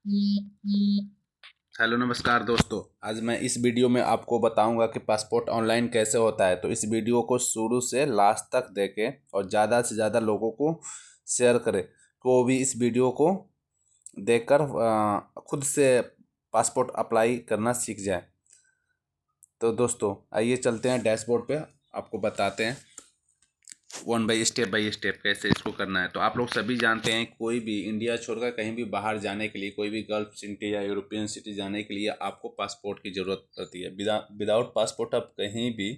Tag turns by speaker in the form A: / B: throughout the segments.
A: Hello नमस्कार दोस्तों। आज मैं इस वीडियो में आपको बताऊंगा कि पासपोर्ट ऑनलाइन कैसे होता है। तो इस वीडियो को शुरू से लास्ट तक देखें और ज़्यादा से ज़्यादा लोगों को शेयर करें कि वो भी इस वीडियो को देखकर खुद से पासपोर्ट अप्लाई करना सीख जाए। तो दोस्तों आइए चलते हैं डैशबोर्ड पे, आपको बताते हैं बाई स्टेप कैसे इसको करना है। तो आप लोग सभी जानते हैं कोई भी इंडिया छोड़कर कहीं भी बाहर जाने के लिए, कोई भी गल्फ सिटी या यूरोपियन सिटी जाने के लिए आपको पासपोर्ट की ज़रूरत पड़ती है। विदाउट पासपोर्ट आप कहीं भी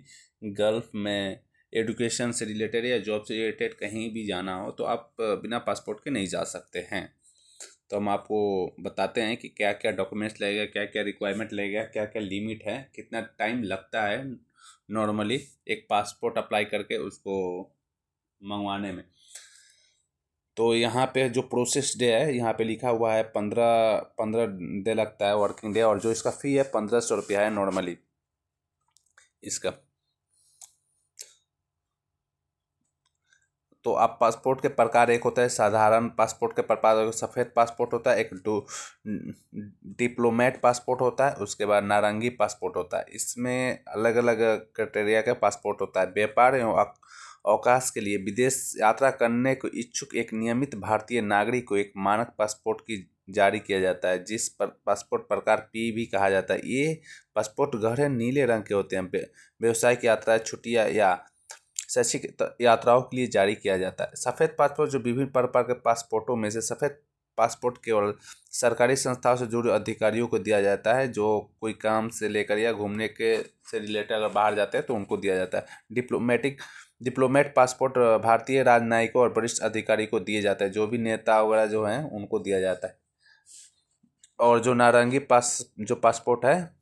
A: गल्फ में एडुकेशन से रिलेटेड या जॉब से रिलेटेड कहीं भी जाना हो तो आप बिना पासपोर्ट के नहीं जा सकते हैं। तो हम आपको बताते हैं कि क्या क्या डॉक्यूमेंट्स लगेगा, क्या क्या रिक्वायरमेंट लगेगा, क्या क्या लिमिट है, कितना टाइम लगता है नॉर्मली एक पासपोर्ट अप्लाई करके उसको मंगवाने में। तो यहाँ पे जो प्रोसेस डे है यहाँ पे लिखा हुआ है 15 डे लगता है, वर्किंग डे। और जो इसका फ़ी है 1500 रुपया है नॉर्मली इसका। तो आप पासपोर्ट के प्रकार, एक होता है साधारण पासपोर्ट के प्रकार, सफ़ेद पासपोर्ट होता है, एक डिप्लोमेट पासपोर्ट होता है, उसके बाद नारंगी पासपोर्ट होता है। इसमें अलग अलग क्राइटेरिया का पासपोर्ट होता है। व्यापार एवं अवकाश के लिए विदेश यात्रा करने को इच्छुक एक नियमित भारतीय नागरिक को एक मानक पासपोर्ट की जारी किया जाता है, जिस पर पासपोर्ट प्रकार पी भी कहा जाता है। ये पासपोर्ट गहरे नीले रंग के होते हैं। व्यवसायिक यात्रा, छुट्टियाँ या शैक्षिक यात्राओं के लिए जारी किया जाता है। सफ़ेद पासपोर्ट, जो विभिन्न प्रकार के पासपोर्टों में से सफ़ेद पासपोर्ट केवल सरकारी संस्थाओं से जुड़े अधिकारियों को दिया जाता है, जो कोई काम से लेकर या घूमने के से रिलेटेड अगर बाहर जाते हैं तो उनको दिया जाता है। डिप्लोमेट पासपोर्ट भारतीय राजनयिकों और वरिष्ठ अधिकारी को दिए जाता है, जो भी नेता वगैरह जो हैं उनको दिया जाता है। और जो पासपोर्ट है,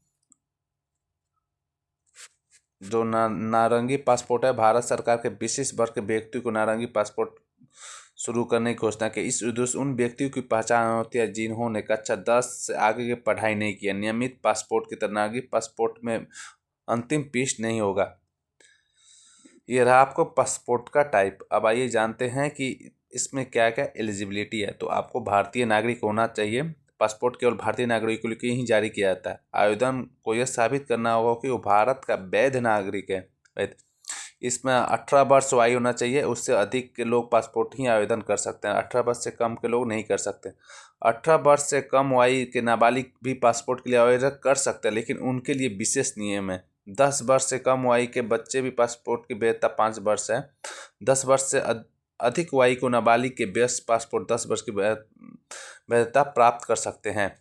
A: जो नारंगी पासपोर्ट है, भारत सरकार के विशेष वर्ग के व्यक्ति को नारंगी पासपोर्ट शुरू करने की घोषणा की। इस उद्देश्य उन व्यक्तियों की पहचान होती है जिन्होंने कक्षा 10 से आगे की पढ़ाई नहीं की है। नियमित पासपोर्ट की तरह नारंगी पासपोर्ट में अंतिम पृष्ठ नहीं होगा। ये रहा आपको पासपोर्ट का टाइप। अब आइए जानते हैं कि इसमें क्या क्या एलिजिबिलिटी है। तो आपको भारतीय नागरिक होना चाहिए। पासपोर्ट केवल भारतीय नागरिकों के लिए ही जारी किया जाता है। आवेदन को यह साबित करना होगा कि वो भारत का वैध नागरिक है। वैध, इसमें 18 वर्ष आयु होना चाहिए। उससे अधिक के लोग पासपोर्ट ही आवेदन कर सकते हैं, 18 वर्ष से कम के लोग नहीं कर सकते। 18 वर्ष से कम आयु के नाबालिग भी पासपोर्ट के लिए आवेदन कर सकते हैं, लेकिन उनके लिए विशेष नियम है। 10 वर्ष से कम आयु के बच्चे भी पासपोर्ट की वैधता 5 वर्ष है। 10 वर्ष से अधिक आयु को नाबालिग के वयस्क पासपोर्ट 10 वर्ष की वैधता प्राप्त कर सकते हैं।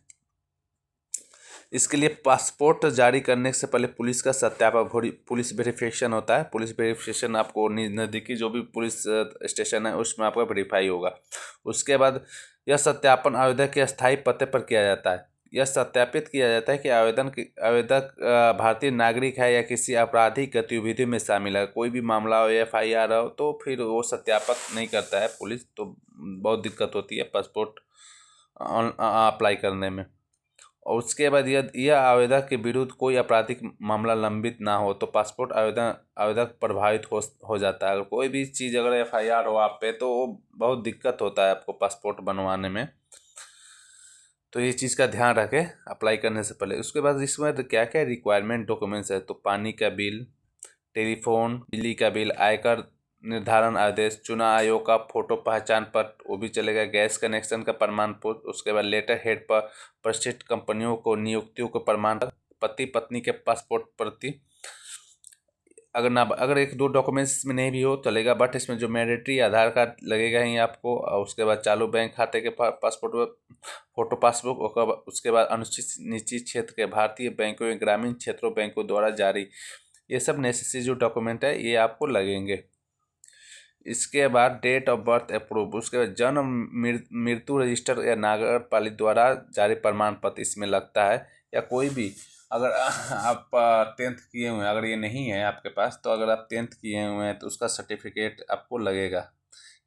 A: इसके लिए पासपोर्ट जारी करने से पहले पुलिस का सत्यापन, पुलिस वेरिफिकेशन होता है। पुलिस वेरिफिकेशन आपको नज़दीकी जो भी पुलिस स्टेशन है उसमें आपका वेरीफाई होगा। उसके बाद यह सत्यापन आवेदक के स्थायी पते पर किया जाता है। यह सत्यापित किया जाता है कि आवेदक भारतीय नागरिक है या किसी आपराधिक गतिविधि में शामिल है। कोई भी मामला हो या FIR हो तो फिर वो सत्यापित नहीं करता है पुलिस, तो बहुत दिक्कत होती है पासपोर्ट अप्लाई करने में। और उसके बाद यह आवेदक के विरुद्ध कोई आपराधिक मामला लंबित ना हो तो पासपोर्ट आवेदक प्रभावित हो जाता है। अगर कोई भी चीज़, अगर FIR हो आप पे, तो वो बहुत दिक्कत होता है आपको पासपोर्ट बनवाने में। तो ये चीज़ का ध्यान रखें अप्लाई करने से पहले। उसके बाद इसमें क्या क्या रिक्वायरमेंट डॉक्यूमेंट्स है। तो पानी का बिल, टेलीफोन, बिजली का बिल, आयकर निर्धारण आदेश, चुनाव आयोग का फोटो पहचान पत्र, वो भी चलेगा, गैस कनेक्शन का प्रमाण पत्र। उसके बाद लेटर हेड पर प्रतिष्ठित कंपनियों को नियुक्तियों को प्रमाण पत्र, पति पत्नी के पासपोर्ट प्रति। अगर एक दो डॉक्यूमेंट्स इसमें नहीं भी हो चलेगा, बट इसमें जो मैंडेटरी आधार कार्ड लगेगा ही आपको। और उसके बाद चालू बैंक खाते के पासपोर्ट फोटो पासबुक। उसके बाद अनुसूचित निश्चित क्षेत्र के भारतीय बैंकों या ग्रामीण क्षेत्रों बैंकों द्वारा जारी, ये सब नेसेसरी जो डॉक्यूमेंट है ये आपको लगेंगे। इसके बाद डेट ऑफ बर्थ अप्रूव। उसके बाद जन्म मृत्यु रजिस्टर या नगर पालिका द्वारा जारी प्रमाण पत्र इसमें लगता है। या कोई भी, अगर आप 10th किए हुए हैं, अगर ये नहीं है आपके पास, तो अगर आप 10th किए हुए हैं तो उसका सर्टिफिकेट आपको लगेगा।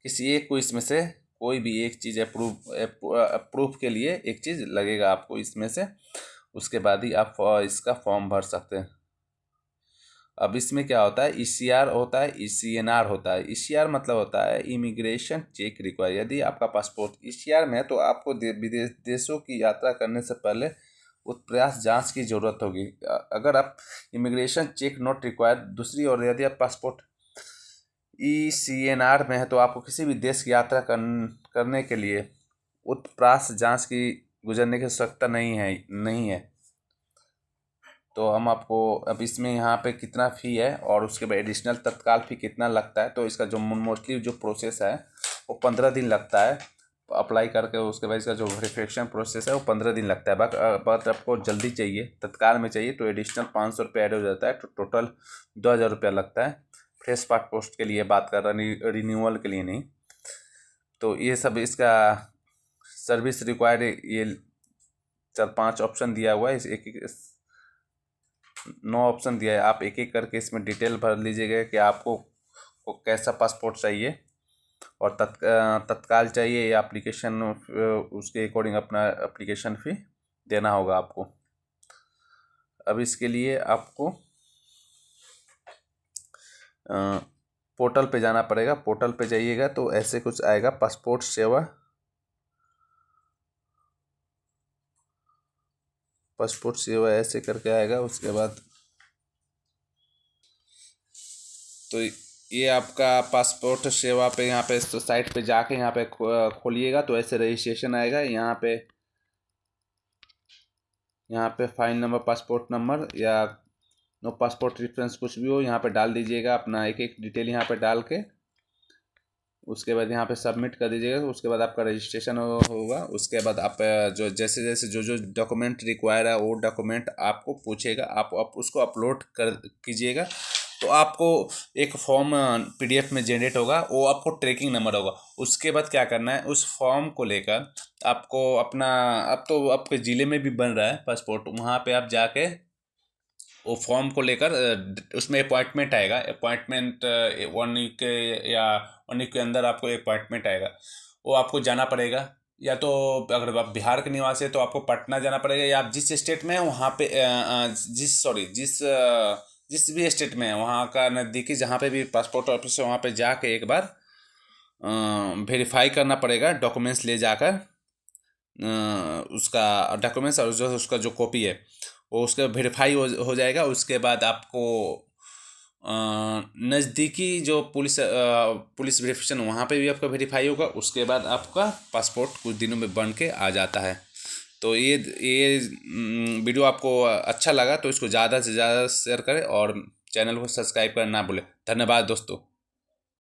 A: किसी एक को इसमें से कोई भी एक चीज़ अप्रूव के लिए एक चीज़ लगेगा आपको इसमें से। उसके बाद ही आप इसका फॉर्म भर सकते हैं। अब इसमें क्या होता है, ईसीआर होता है, ईसीएनआर होता है। ईसीआर मतलब होता है इमिग्रेशन चेक रिक्वायर। यदि आपका पासपोर्ट ईसीआर में है तो आपको विदेश देशों की यात्रा करने से पहले उत्प्रयास जांच की जरूरत होगी। अगर आप इमिग्रेशन चेक नॉट रिक्वायर। दूसरी ओर यदि आप पासपोर्ट ईसीएनआर में है तो आपको किसी भी देश की यात्रा करने के लिए उत्प्रास जांच की गुजरने की आवश्यकता नहीं है। तो हम आपको अब इसमें यहाँ पे कितना फ़ी है और उसके बाद एडिशनल तत्काल फ़ी कितना लगता है। तो इसका जो मोस्टली जो प्रोसेस है वो 15 दिन लगता है अप्लाई करके। उसके बाद इसका जो वेरिफिकेशन प्रोसेस है वो 15 दिन लगता है। बात आपको जल्दी चाहिए, तत्काल में चाहिए तो एडिशनल 500 रुपये ऐड हो जाता है। तो टोटल 2000 रुपया लगता है। फ्रेश पासपोर्ट के लिए बात कर रहा है, रिन्यूअल के लिए नहीं। तो ये सब इसका सर्विस रिक्वायर्ड ये 4-5 ऑप्शन दिया हुआ है। इस एक 9 ऑप्शन दिया है। आप एक एक करके इसमें डिटेल भर लीजिएगा कि आपको कैसा पासपोर्ट चाहिए और तत्काल चाहिए या एप्लीकेशन उसके अकॉर्डिंग अपना एप्लीकेशन फ़ी देना होगा आपको। अब इसके लिए आपको पोर्टल पे जाना पड़ेगा। पोर्टल पे जाइएगा तो ऐसे कुछ आएगा, पासपोर्ट सेवा। पासपोर्ट सेवा ऐसे करके आएगा। उसके बाद तो ये आपका पासपोर्ट सेवा पे यहाँ पे साइट पे जाके यहाँ पे खोलिएगा तो ऐसे रजिस्ट्रेशन आएगा। यहाँ पे फाइल नंबर, पासपोर्ट नंबर या नो पासपोर्ट रेफरेंस कुछ भी हो यहाँ पे डाल दीजिएगा अपना एक एक डिटेल यहाँ पे डाल के। उसके बाद यहाँ पे सबमिट कर दीजिएगा। उसके बाद आपका रजिस्ट्रेशन होगा। उसके बाद आप जो जैसे जैसे जो डॉक्यूमेंट रिक्वायर है वो डॉक्यूमेंट आपको पूछेगा, आप उसको अपलोड कर कीजिएगा। तो आपको एक फॉर्म पीडीएफ में जनरेट होगा, वो आपको ट्रैकिंग नंबर होगा। उसके बाद क्या करना है, उस फॉर्म को लेकर आपको अपना, अब तो आपके ज़िले में भी बन रहा है पासपोर्ट, वहाँ पे आप जाके वो फॉर्म को लेकर उसमें अपॉइंटमेंट आएगा। अपॉइंटमेंट 1 वीक या 1 वीक के अंदर आपको अपॉइंटमेंट आएगा। वो आपको जाना पड़ेगा। या तो अगर आप बिहार के निवासी है तो आपको पटना जाना पड़ेगा, या आप जिस स्टेट में हैं वहाँ पे जिस भी स्टेट में है वहाँ का नज़दीकी जहाँ पे भी पासपोर्ट ऑफिस है वहाँ पे जाके एक बार वेरीफाई करना पड़ेगा डॉक्यूमेंट्स ले जाकर। उसका डॉक्यूमेंट्स और जो उसका जो कॉपी है वो उसका वेरीफाई हो जाएगा। उसके बाद आपको नज़दीकी जो पुलिस वेरिफिकेशन वहाँ पे भी आपका वेरीफाई होगा। उसके बाद आपका पासपोर्ट कुछ दिनों में बन के आ जाता है। तो ये वीडियो आपको अच्छा लगा तो इसको ज़्यादा से ज़्यादा शेयर करें और चैनल को सब्सक्राइब करना ना भूलें। धन्यवाद दोस्तों।